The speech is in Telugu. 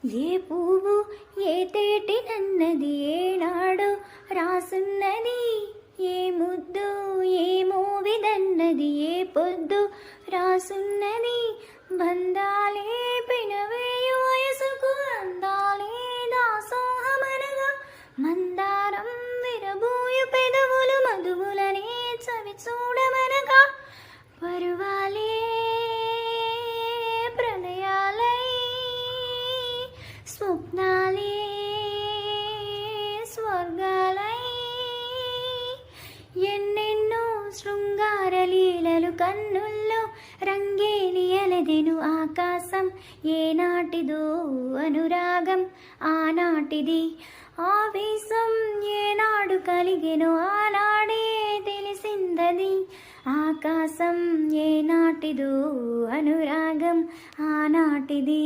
ఏ పువ్వు ఏ తేటి నన్నది ఏనాడు రాసున్నది, ఏ ముద్దు ఏ మోవిదన్నది ఏ పొద్దు రాసున్నది. బంధాలే పినవేయు వయసుకు అందాలే దాసోహమనగా, మందారం విరబూయు పెదవులు మధువులనే చవి చూడమనగా. పరువాలే ప్రణయాలై స్వప్నాలే స్వర్గాలై, ఎన్నెన్నో శృంగార లీలలు కన్నుల్లో రంగేలియలదెను ఆకాశం. ఏనాటిదో అనురాగం ఆనాటిది, ఆవేశం ఏనాడు కలిగెను ఆనాడే తెలిసిందది. ఆకాశం ఏనాటిదో అనురాగం ఆనాటిది.